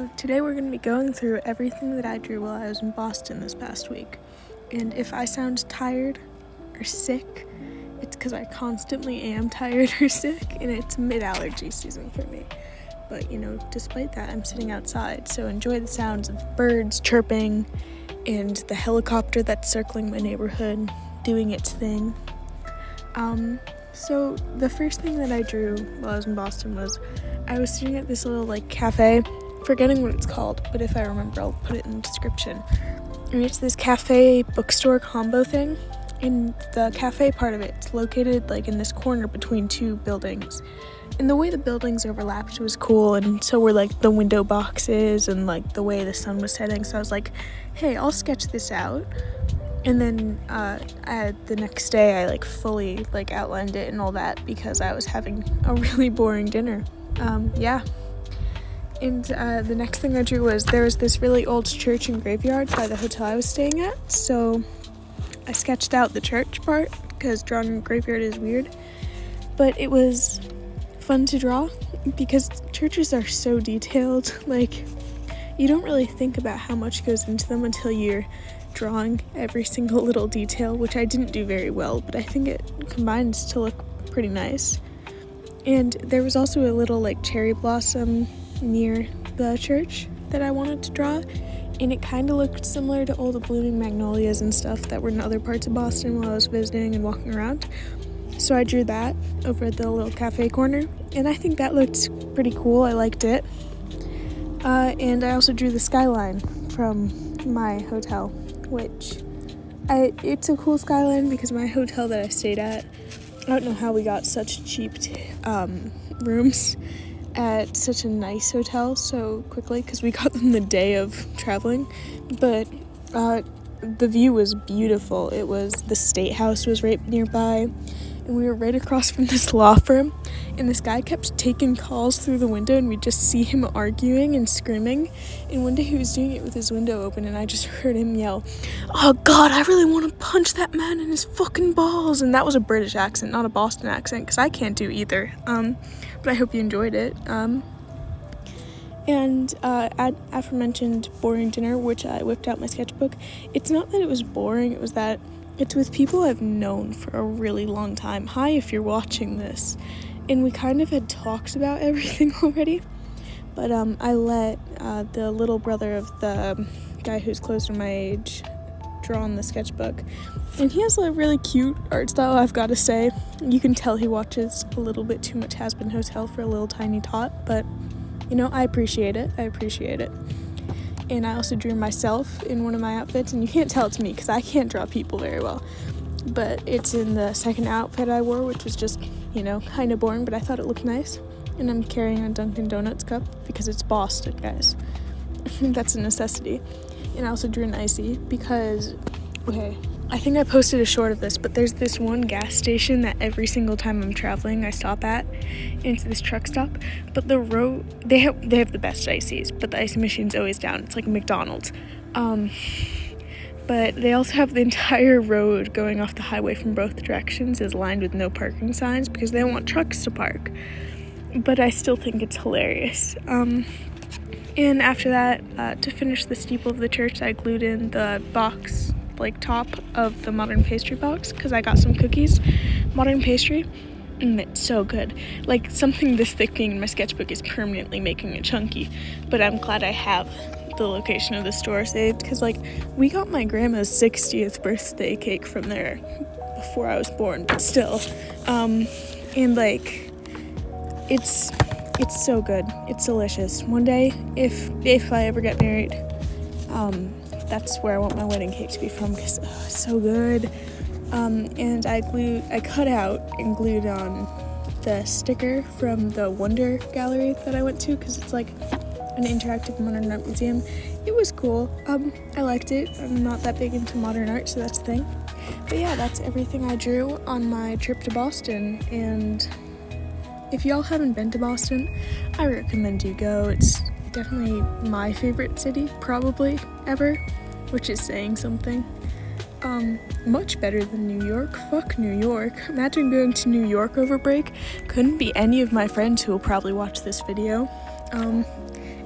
So today we're going to be going through everything that I drew while I was in Boston this past week. And if I sound tired or sick, it's because I constantly am tired or sick, and it's mid-allergy season for me. But, despite that, I'm sitting outside, so enjoy the sounds of birds chirping and the helicopter that's circling my neighborhood doing its thing. So the first thing that I drew while I was in Boston was I was sitting at this little cafe, forgetting what it's called, but if I remember I'll put it in the description. And it's this cafe bookstore combo thing, and the cafe part of it's located in this corner between two buildings. And the way the buildings overlapped was cool, and so were the window boxes and the way the sun was setting. So I was like, hey, I'll sketch this out. And then the next day I fully outlined it and all that because I was having a really boring dinner. And the next thing I drew was there was this really old church and graveyard by the hotel I was staying at. So I sketched out the church part because drawing a graveyard is weird. But it was fun to draw because churches are so detailed. You don't really think about how much goes into them until you're drawing every single little detail, which I didn't do very well, but I think it combines to look pretty nice. And there was also a little cherry blossom near the church that I wanted to draw, and it kind of looked similar to all the blooming magnolias and stuff that were in other parts of Boston while I was visiting and walking around. So I drew that over at the little cafe corner, and I think that looked pretty cool. I liked it. And I also drew the skyline from my hotel, which it's a cool skyline because my hotel that I stayed at, I don't know how we got such cheap rooms at such a nice hotel so quickly because we got them the day of traveling, but the view was beautiful. The State House was right nearby, and we were right across from this law firm, and this guy kept taking calls through the window, and we'd just see him arguing and screaming. And one day he was doing it with his window open, and I just heard him yell, "Oh God, I really want to punch that man in his fucking balls." And that was a British accent, not a Boston accent, because I can't do either. But I hope you enjoyed it. And aforementioned boring dinner, which I whipped out my sketchbook. It's not that it was boring, it was that it's with people I've known for a really long time. Hi, if you're watching this. And we kind of had talked about everything already. But I let the little brother of the guy who's closer to my age draw on the sketchbook. And he has a really cute art style, I've got to say. You can tell he watches a little bit too much Has Been Hotel for a little tiny tot. But, I appreciate it. And I also drew myself in one of my outfits, and you can't tell it's me because I can't draw people very well. But it's in the second outfit I wore, which was just, kind of boring, but I thought it looked nice. And I'm carrying a Dunkin' Donuts cup because it's Boston, guys. That's a necessity. And I also drew an icy because, I think I posted a short of this, but there's this one gas station that every single time I'm traveling I stop at, and it's this truck stop, but the road, they have the best ices, but the ice machine's always down. It's like a McDonald's. But they also have the entire road going off the highway from both directions is lined with no parking signs because they don't want trucks to park. But I still think it's hilarious. And after that, to finish the steeple of the church, I glued in the box, top of the modern pastry box because I got some cookies. Modern pastry, it's so good. Something this thick being in my sketchbook is permanently making it chunky, but I'm glad I have the location of the store saved because we got my grandma's 60th birthday cake from there before I was born, but still. And it's so good. It's delicious. One day, if I ever get married, that's where I want my wedding cake to be from because it's so good. And I cut out and glued on the sticker from the Wonder Gallery that I went to because it's an interactive modern art museum. It was cool. I liked it. I'm not that big into modern art, so that's the thing. But yeah, that's everything I drew on my trip to Boston. And if y'all haven't been to Boston, I recommend you go. It's definitely my favorite city, probably, ever, which is saying something. Much better than New York. Fuck New York. Imagine going to New York over break. Couldn't be any of my friends who will probably watch this video.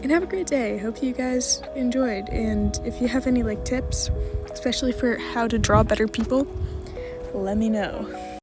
And have a great day. Hope you guys enjoyed. And if you have any tips, especially for how to draw better people, let me know.